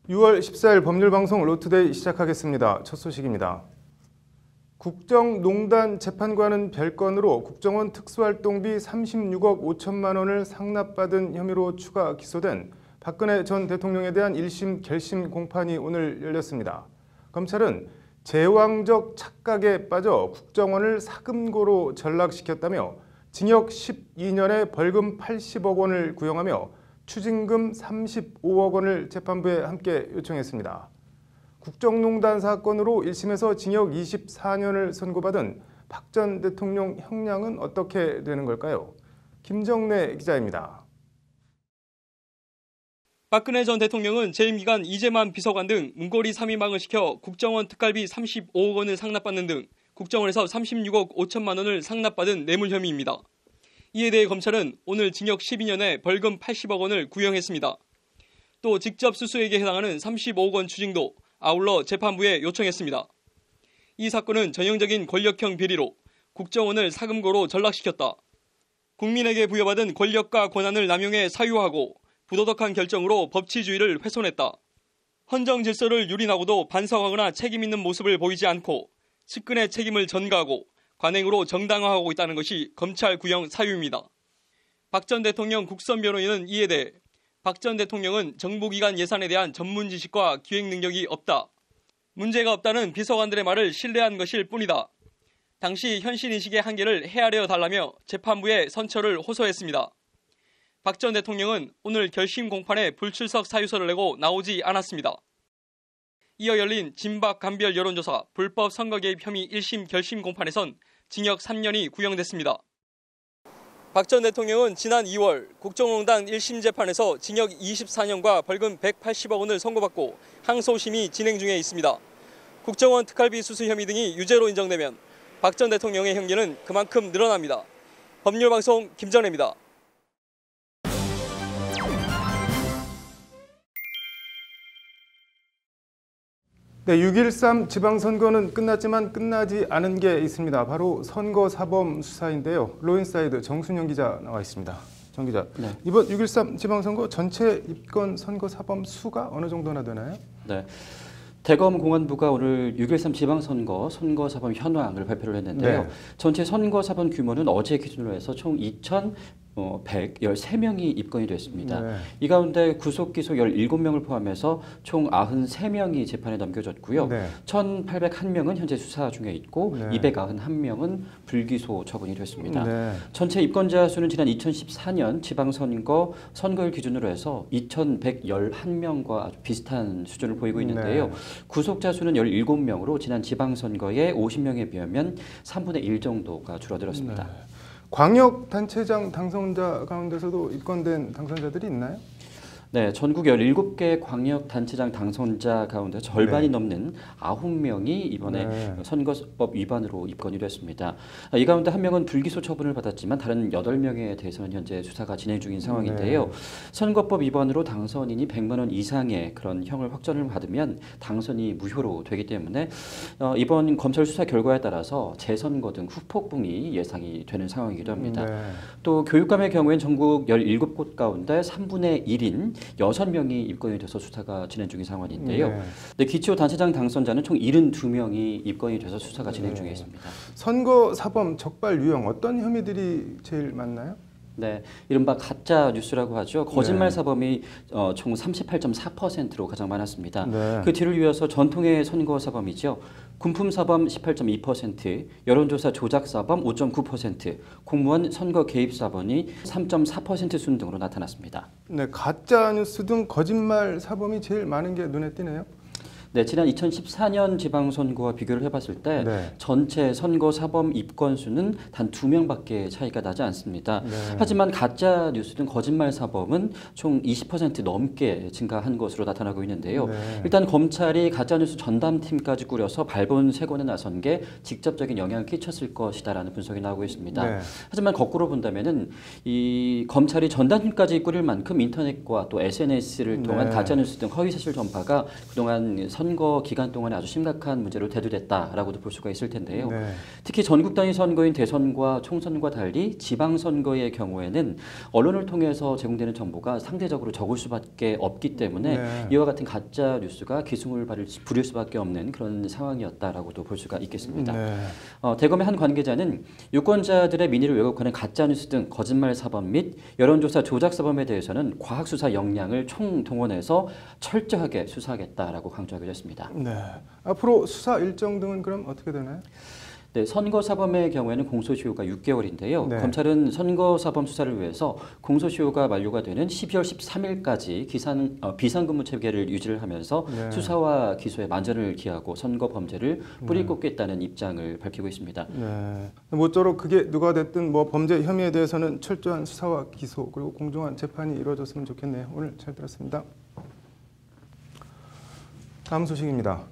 6월 14일 법률방송 로투데이 시작하겠습니다. 첫 소식입니다. 국정농단 재판과는 별건으로 국정원 특수활동비 36억 5천만 원을 상납받은 혐의로 추가 기소된 박근혜 전 대통령에 대한 1심 결심 공판이 오늘 열렸습니다. 검찰은 제왕적 착각에 빠져 국정원을 사금고로 전락시켰다며 징역 12년에 벌금 80억 원을 구형하며 추징금 35억 원을 재판부에 함께 요청했습니다. 국정농단 사건으로 1심에서 징역 24년을 선고받은 박 전 대통령 형량은 어떻게 되는 걸까요? 김정래 기자입니다. 박근혜 전 대통령은 재임 기간 이재만 비서관 등 문고리 3인방을 시켜 국정원 특갈비 35억 원을 상납받는 등 국정원에서 36억 5천만 원을 상납받은 뇌물 혐의입니다. 이에 대해 검찰은 오늘 징역 12년에 벌금 80억 원을 구형했습니다. 또 직접 수수에게 해당하는 35억 원 추징도 아울러 재판부에 요청했습니다. 이 사건은 전형적인 권력형 비리로 국정원을 사금고로 전락시켰다. 국민에게 부여받은 권력과 권한을 남용해 사유하고 부도덕한 결정으로 법치주의를 훼손했다. 헌정 질서를 유린하고도 반성하거나 책임 있는 모습을 보이지 않고 측근의 책임을 전가하고 관행으로 정당화하고 있다는 것이 검찰 구형 사유입니다. 박 전 대통령 국선 변호인은 이에 대해 박 전 대통령은 정부기관 예산에 대한 전문 지식과 기획 능력이 없다. 문제가 없다는 비서관들의 말을 신뢰한 것일 뿐이다. 당시 현실인식의 한계를 헤아려 달라며 재판부에 선처를 호소했습니다. 박 전 대통령은 오늘 결심 공판에 불출석 사유서를 내고 나오지 않았습니다. 이어 열린 진박 간별 여론조사 불법 선거 개입 혐의 1심 결심 공판에선 징역 3년이 구형됐습니다. 박 전 대통령은 지난 2월 국정농단 1심 재판에서 징역 24년과 벌금 180억 원을 선고받고 항소심이 진행 중에 있습니다. 국정원 특활비 수수 혐의 등이 유죄로 인정되면 박 전 대통령의 형기는 그만큼 늘어납니다. 법률방송 김정래입니다. 네, 6.13 지방선거는 끝났지만 끝나지 않은 게 있습니다. 바로 선거사범 수사인데요. 로인사이드 정순영 기자 나와 있습니다. 정 기자, 네. 이번 6.13 지방선거 전체 입건 선거사범 수가 어느 정도나 되나요? 네. 대검공안부가 오늘 6.13 지방선거 선거사범 현황을 발표를 했는데요. 네. 전체 선거사범 규모는 어제 기준으로 해서 총 2,113명이 입건이 됐습니다. 네. 이 가운데 구속기소 17명을 포함해서 총 93명이 재판에 넘겨졌고요. 네. 1,801명은 현재 수사 중에 있고 네. 291명은 불기소 처분이 됐습니다. 네. 전체 입건자 수는 지난 2014년 지방선거 선거일 기준으로 해서 2,111명과 아주 비슷한 수준을 보이고 있는데요. 네. 구속자 수는 17명으로 지난 지방선거의 50명에 비하면 3분의 1 정도가 줄어들었습니다. 네. 광역단체장 당선자 가운데서도 입건된 당선자들이 있나요? 네, 전국 17개 광역단체장 당선자 가운데 절반이 네. 넘는 9명이 이번에 네. 선거법 위반으로 입건이 됐습니다. 이 가운데 1명은 불기소 처분을 받았지만 다른 8명에 대해서는 현재 수사가 진행 중인 상황인데요. 네. 선거법 위반으로 당선인이 100만 원 이상의 그런 형을 확정을 받으면 당선이 무효로 되기 때문에 이번 검찰 수사 결과에 따라서 재선거 등 후폭풍이 예상이 되는 상황이기도 합니다. 네. 또 교육감의 경우엔 전국 17곳 가운데 3분의 1인 6명이 입건이 돼서 수사가 진행 중인 상황인데요. 네. 네, 기초단체장 당선자는 총 72명이 입건이 돼서 수사가 진행 중에 있습니다. 선거 사범 적발 유형 어떤 혐의들이 제일 많나요? 네, 이른바 가짜 뉴스라고 하죠. 거짓말 사범이 총 38.4%로 가장 많았습니다. 네. 그 뒤를 이어서 전통의 선거 사범이죠. 군품 사범 18.2%, 여론조사 조작 사범 5.9%, 공무원 선거 개입 사범이 3.4% 순 등으로 나타났습니다. 네, 가짜 뉴스 등 거짓말 사범이 제일 많은 게 눈에 띄네요. 네, 지난 2014년 지방선거와 비교를 해봤을 때 네. 전체 선거 사범 입건 수는 단 2명밖에 차이가 나지 않습니다. 네. 하지만 가짜 뉴스 등 거짓말 사범은 총 20% 넘게 증가한 것으로 나타나고 있는데요. 네. 일단 검찰이 가짜 뉴스 전담팀까지 꾸려서 발본 세곤에 나선 게 직접적인 영향을 끼쳤을 것이다라는 분석이 나오고 있습니다. 네. 하지만 거꾸로 본다면은 이 검찰이 전담팀까지 꾸릴 만큼 인터넷과 또 SNS를 통한 네. 가짜 뉴스 등 허위 사실 전파가 그동안 선거 기간 동안에 아주 심각한 문제로 대두됐다라고도 볼 수가 있을 텐데요. 네. 특히 전국 단위 선거인 대선과 총선과 달리 지방선거의 경우에는 언론을 통해서 제공되는 정보가 상대적으로 적을 수밖에 없기 때문에 네. 이와 같은 가짜 뉴스가 기승을 부릴 수밖에 없는 그런 상황이었다라고도 볼 수가 있겠습니다. 네. 대검의 한 관계자는 유권자들의 민의를 왜곡하는 가짜 뉴스 등 거짓말 사범 및 여론조사 조작 사범에 대해서는 과학 수사 역량을 총동원해서 철저하게 수사하겠다라고 강조하기도 했습니다. 네. 앞으로 수사 일정 등은 그럼 어떻게 되나요? 네, 선거사범의 경우에는 공소시효가 6개월인데요. 네. 검찰은 선거사범 수사를 위해서 공소시효가 만료가 되는 12월 13일까지 비상근무 체계를 유지를 하면서 네. 수사와 기소에 만전을 기하고 선거 범죄를 뿌리 꽂겠다는 입장을 밝히고 있습니다. 네. 모쪼록 그게 누가 됐든 뭐 범죄 혐의에 대해서는 철저한 수사와 기소 그리고 공정한 재판이 이루어졌으면 좋겠네요. 오늘 잘 들었습니다. 다음 소식입니다.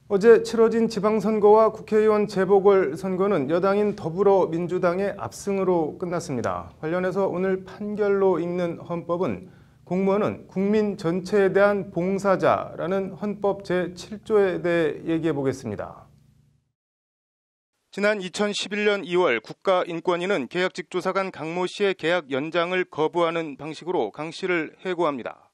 어제 치러진 지방선거와 국회의원 재보궐선거는 여당인 더불어민주당의 압승으로 끝났습니다. 관련해서 오늘 판결로 읽는 헌법은 공무원은 국민 전체에 대한 봉사자라는 헌법 제7조에 대해 얘기해 보겠습니다. 지난 2011년 2월 국가인권위는 계약직 조사관 강모 씨의 계약 연장을 거부하는 방식으로 강 씨를 해고합니다.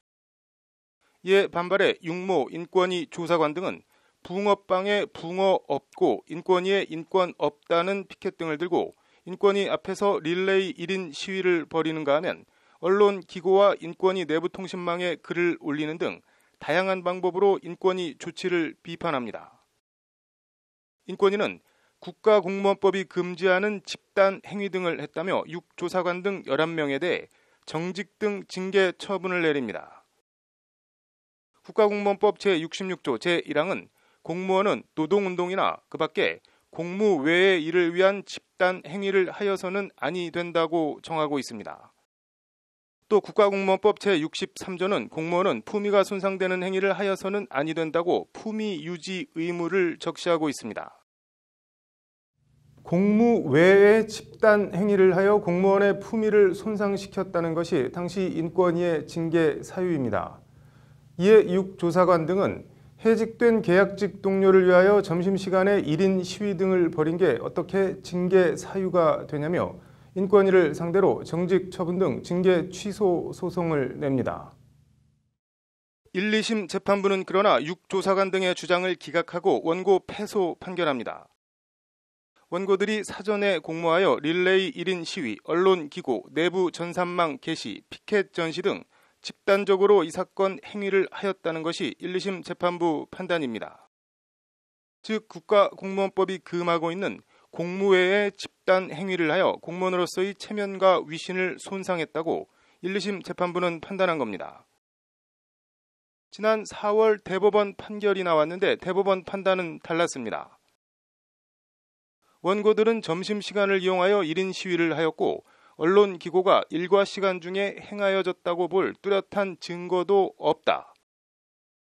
이에 반발해 육모 인권위 조사관 등은 붕어빵에 붕어 없고 인권위에 인권 없다는 피켓 등을 들고 인권위 앞에서 릴레이 1인 시위를 벌이는가 하면 언론 기고와 인권위 내부 통신망에 글을 올리는 등 다양한 방법으로 인권위 조치를 비판합니다. 인권위는 국가공무원법이 금지하는 집단 행위 등을 했다며 6조사관 등 11명에 대해 정직 등 징계 처분을 내립니다. 국가공무원법 제66조 제1항은 공무원은 노동운동이나 그 밖에 공무 외의 일을 위한 집단 행위를 하여서는 아니 된다고 정하고 있습니다. 또 국가공무원법 제63조는 공무원은 품위가 손상되는 행위를 하여서는 아니 된다고 품위 유지 의무를 적시하고 있습니다. 공무 외의 집단 행위를 하여 공무원의 품위를 손상시켰다는 것이 당시 인권위의 징계 사유입니다. 이에 6조사관 등은 해직된 계약직 동료를 위하여 점심시간에 1인 시위 등을 벌인 게 어떻게 징계 사유가 되냐며 인권위를 상대로 정직 처분 등 징계 취소 소송을 냅니다. 1, 2심 재판부는 그러나 6조사관 등의 주장을 기각하고 원고 패소 판결합니다. 원고들이 사전에 공모하여 릴레이 1인 시위, 언론 기고, 내부 전산망 게시, 피켓 전시 등 집단적으로 이 사건 행위를 하였다는 것이 1, 2심 재판부 판단입니다. 즉 국가공무원법이 금하고 있는 공무 외의 집단 행위를 하여 공무원으로서의 체면과 위신을 손상했다고 1, 2심 재판부는 판단한 겁니다. 지난 4월 대법원 판결이 나왔는데 대법원 판단은 달랐습니다. 원고들은 점심시간을 이용하여 1인 시위를 하였고 언론 기고가 일과 시간 중에 행하여졌다고 볼 뚜렷한 증거도 없다.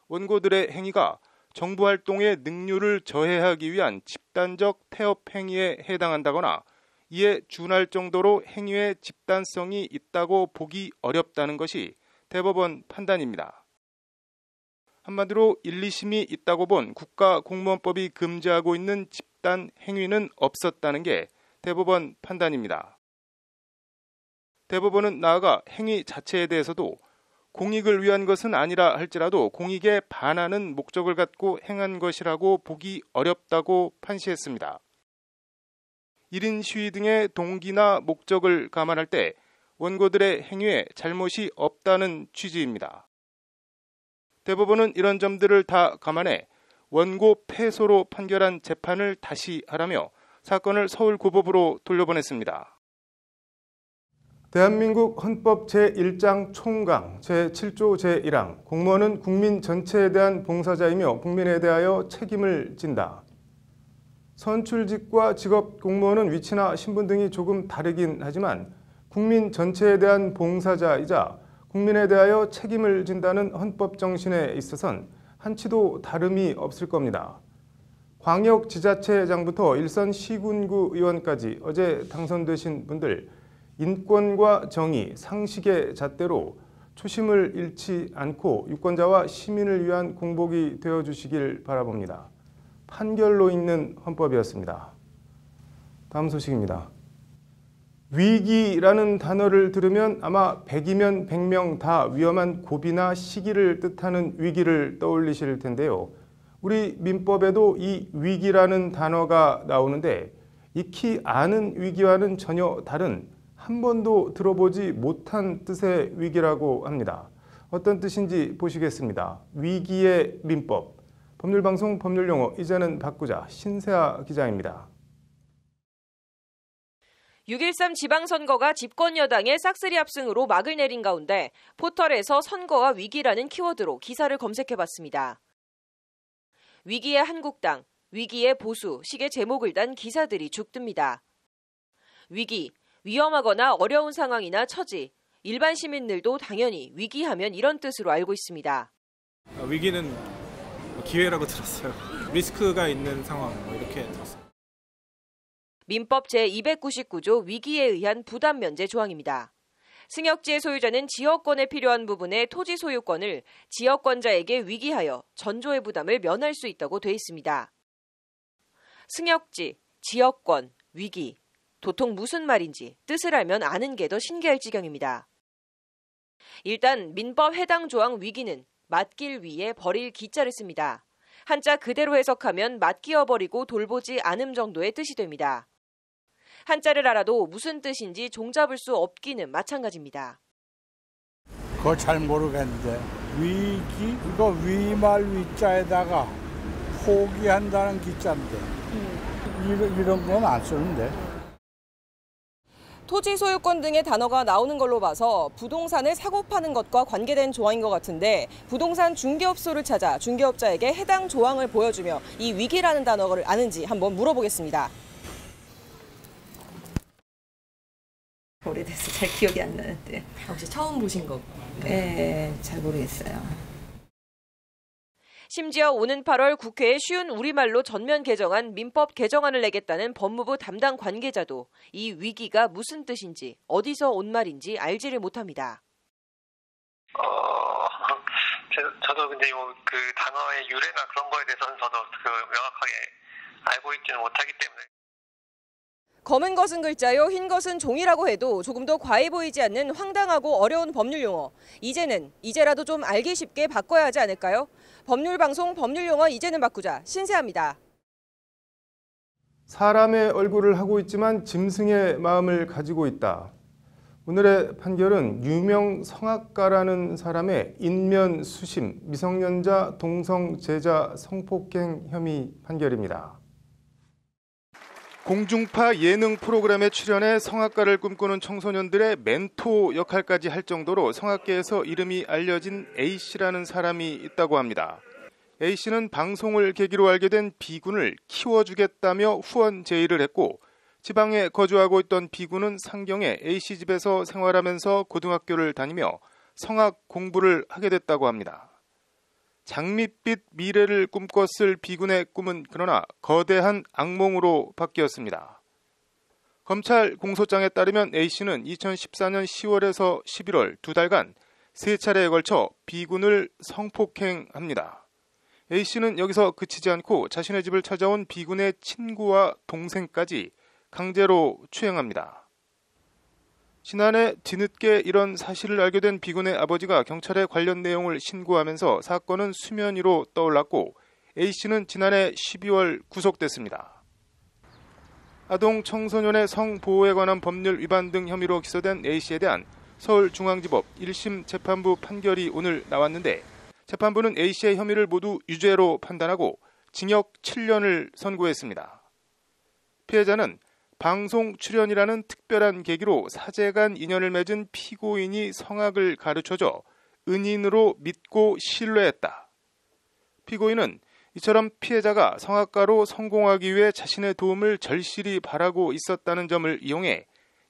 원고들의 행위가 정부 활동의 능률을 저해하기 위한 집단적 태업 행위에 해당한다거나 이에 준할 정도로 행위의 집단성이 있다고 보기 어렵다는 것이 대법원 판단입니다. 한마디로 1, 2심이 있다고 본 국가공무원법이 금지하고 있는 집단 행위는 없었다는 게 대법원 판단입니다. 대법원은 나아가 행위 자체에 대해서도 공익을 위한 것은 아니라 할지라도 공익에 반하는 목적을 갖고 행한 것이라고 보기 어렵다고 판시했습니다. 1인 시위 등의 동기나 목적을 감안할 때 원고들의 행위에 잘못이 없다는 취지입니다. 대법원은 이런 점들을 다 감안해 원고 패소로 판결한 재판을 다시 하라며 사건을 서울고법으로 돌려보냈습니다. 대한민국 헌법 제1장 총강 제7조 제1항 공무원은 국민 전체에 대한 봉사자이며 국민에 대하여 책임을 진다. 선출직과 직업 공무원은 위치나 신분 등이 조금 다르긴 하지만 국민 전체에 대한 봉사자이자 국민에 대하여 책임을 진다는 헌법 정신에 있어선 한치도 다름이 없을 겁니다. 광역지자체장부터 일선 시군구 의원까지 어제 당선되신 분들 인권과 정의, 상식의 잣대로 초심을 잃지 않고 유권자와 시민을 위한 공복이 되어주시길 바라봅니다. 판결로 있는 헌법이었습니다. 다음 소식입니다. 위기라는 단어를 들으면 아마 100이면 100명 다 위험한 고비나 시기를 뜻하는 위기를 떠올리실 텐데요. 우리 민법에도 이 위기라는 단어가 나오는데 익히 아는 위기와는 전혀 다른 한 번도 들어보지 못한 뜻의 위기라고 합니다. 어떤 뜻인지 보시겠습니다. 위기의 민법. 법률방송 법률용어 이제는 바꾸자. 신세아 기자입니다. 6.13 지방선거가 집권여당의 싹쓸이 압승으로 막을 내린 가운데 포털에서 선거와 위기라는 키워드로 기사를 검색해봤습니다. 위기의 한국당, 위기의 보수 식의 제목을 단 기사들이 죽듭니다. 위기, 위험하거나 어려운 상황이나 처지, 일반 시민들도 당연히 위기하면 이런 뜻으로 알고 있습니다. 위기는 기회라고 들었어요. 리스크가 있는 상황 이렇게 들었어요. 민법 제299조 위기에 의한 부담 면제 조항입니다. 승역지의 소유자는 지역권에 필요한 부분의 토지 소유권을 지역권자에게 위기하여 전조의 부담을 면할 수 있다고 돼 있습니다. 승역지, 지역권, 위기. 도통 무슨 말인지 뜻을 알면 아는 게 더 신기할 지경입니다. 일단 민법 해당 조항 위기는 맡길 위에 버릴 기자를 씁니다. 한자 그대로 해석하면 맡기어버리고 돌보지 않음 정도의 뜻이 됩니다. 한자를 알아도 무슨 뜻인지 종잡을 수 없기는 마찬가지입니다. 그거 잘 모르겠는데 위기? 이거 위말 위자에다가 포기한다는 기자인데 이런 건 안 쓰는데. 토지 소유권 등의 단어가 나오는 걸로 봐서 부동산을 사고 파는 것과 관계된 조항인 것 같은데 부동산 중개업소를 찾아 중개업자에게 해당 조항을 보여주며 이 위기라는 단어를 아는지 한번 물어보겠습니다. 오래돼서 잘 기억이 안 나는데. 혹시 처음 보신 거? 네, 잘 모르겠어요. 심지어 오는 8월 국회에 쉬운 우리말로 전면 개정한 민법 개정안을 내겠다는 법무부 담당 관계자도 이 위기가 무슨 뜻인지 어디서 온 말인지 알지를 못합니다. 저도 근데 그 단어의 유래나 그런 거에 대해서는 저도 명확하게 알고 있지는 못하기 때문에. 검은 것은 글자요, 흰 것은 종이라고 해도 조금 더 과해 보이지 않는 황당하고 어려운 법률 용어. 이제라도 좀 알기 쉽게 바꿔야 하지 않을까요? 법률방송 법률용어 이제는 바꾸자. 신세아입니다. 사람의 얼굴을 하고 있지만 짐승의 마음을 가지고 있다. 오늘의 판결은 유명 성악가라는 사람의 인면 수심, 미성년자 동성 제자 성폭행 혐의 판결입니다. 공중파 예능 프로그램에 출연해 성악가를 꿈꾸는 청소년들의 멘토 역할까지 할 정도로 성악계에서 이름이 알려진 A씨라는 사람이 있다고 합니다. A씨는 방송을 계기로 알게 된 B군을 키워주겠다며 후원 제의를 했고 지방에 거주하고 있던 B군은 상경의 A씨 집에서 생활하면서 고등학교를 다니며 성악 공부를 하게 됐다고 합니다. 장밋빛 미래를 꿈꿨을 B군의 꿈은 그러나 거대한 악몽으로 바뀌었습니다. 검찰 공소장에 따르면 A씨는 2014년 10월에서 11월 2달간 3차례에 걸쳐 B군을 성폭행합니다. A씨는 여기서 그치지 않고 자신의 집을 찾아온 B군의 친구와 동생까지 강제로 추행합니다. 지난해 뒤늦게 이런 사실을 알게 된 B군의 아버지가 경찰에 관련 내용을 신고하면서 사건은 수면 위로 떠올랐고 A씨는 지난해 12월 구속됐습니다. 아동 청소년의 성보호에 관한 법률 위반 등 혐의로 기소된 A씨에 대한 서울중앙지법 1심 재판부 판결이 오늘 나왔는데 재판부는 A씨의 혐의를 모두 유죄로 판단하고 징역 7년을 선고했습니다. 피해자는 방송 출연이라는 특별한 계기로 사제간 인연을 맺은 피고인이 성악을 가르쳐줘 은인으로 믿고 신뢰했다. 피고인은 이처럼 피해자가 성악가로 성공하기 위해 자신의 도움을 절실히 바라고 있었다는 점을 이용해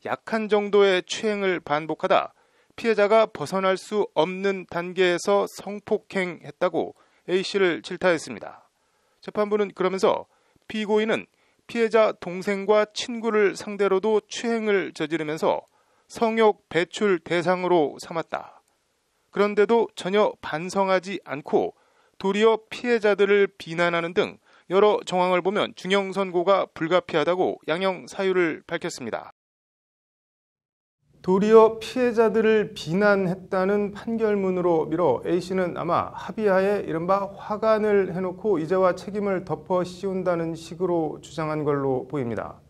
약한 정도의 추행을 반복하다 피해자가 벗어날 수 없는 단계에서 성폭행했다고 A씨를 질타했습니다. 재판부는 그러면서 피고인은 피해자 동생과 친구를 상대로도 추행을 저지르면서 성욕 배출 대상으로 삼았다. 그런데도 전혀 반성하지 않고 도리어 피해자들을 비난하는 등 여러 정황을 보면 중형 선고가 불가피하다고 양형 사유를 밝혔습니다. 도리어 피해자들을 비난했다는 판결문으로 미뤄 A씨는 아마 합의하에 이른바 화관을 해놓고 이제와 책임을 덮어 씌운다는 식으로 주장한 걸로 보입니다.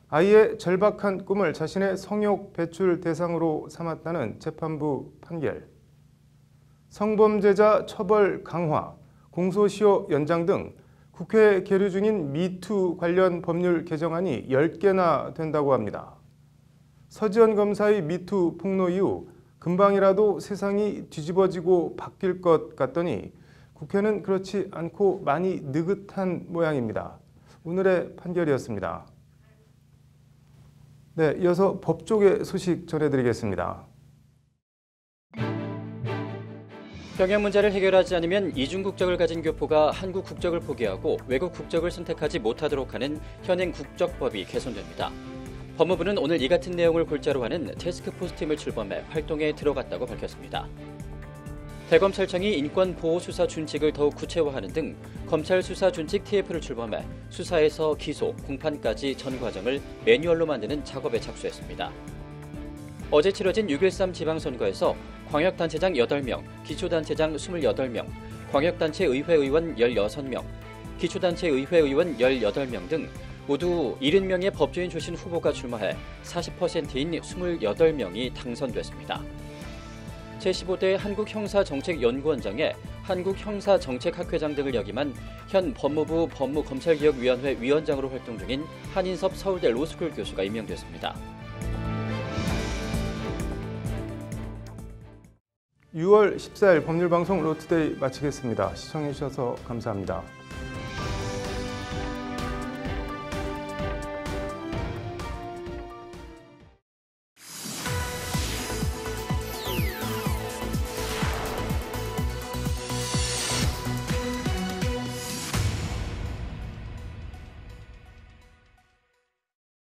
아이의 절박한 꿈을 자신의 성욕 배출 대상으로 삼았다는 재판부 판결, 성범죄자 처벌 강화, 공소시효 연장 등 국회에 계류 중인 미투 관련 법률 개정안이 10개나 된다고 합니다. 서지현 검사의 미투 폭로 이후 금방이라도 세상이 뒤집어지고 바뀔 것 같더니 국회는 그렇지 않고 많이 느긋한 모양입니다. 오늘의 판결이었습니다. 네, 이어서 법조계 소식 전해드리겠습니다. 병역 문제를 해결하지 않으면 이중 국적을 가진 교포가 한국 국적을 포기하고 외국 국적을 선택하지 못하도록 하는 현행 국적법이 개선됩니다. 법무부는 오늘 이 같은 내용을 골자로 하는 태스크포스 팀을 출범해 활동에 들어갔다고 밝혔습니다. 대검찰청이 인권보호수사 준칙을 더욱 구체화하는 등 검찰 수사 준칙 TF를 출범해 수사에서 기소, 공판까지 전 과정을 매뉴얼로 만드는 작업에 착수했습니다. 어제 치러진 6.13 지방선거에서 광역단체장 8명, 기초단체장 28명, 광역단체 의회의원 16명, 기초단체 의회의원 18명 등 모두 70명의 법조인 출신 후보가 출마해 40%인 28명이 당선됐습니다. 제15대 한국형사정책연구원장에 한국형사정책학회장 등을 역임한 현 법무부 법무검찰개혁위원회 위원장으로 활동 중인 한인섭 서울대 로스쿨 교수가 임명됐습니다. 6월 14일 법률방송 로투데이 마치겠습니다. 시청해주셔서 감사합니다.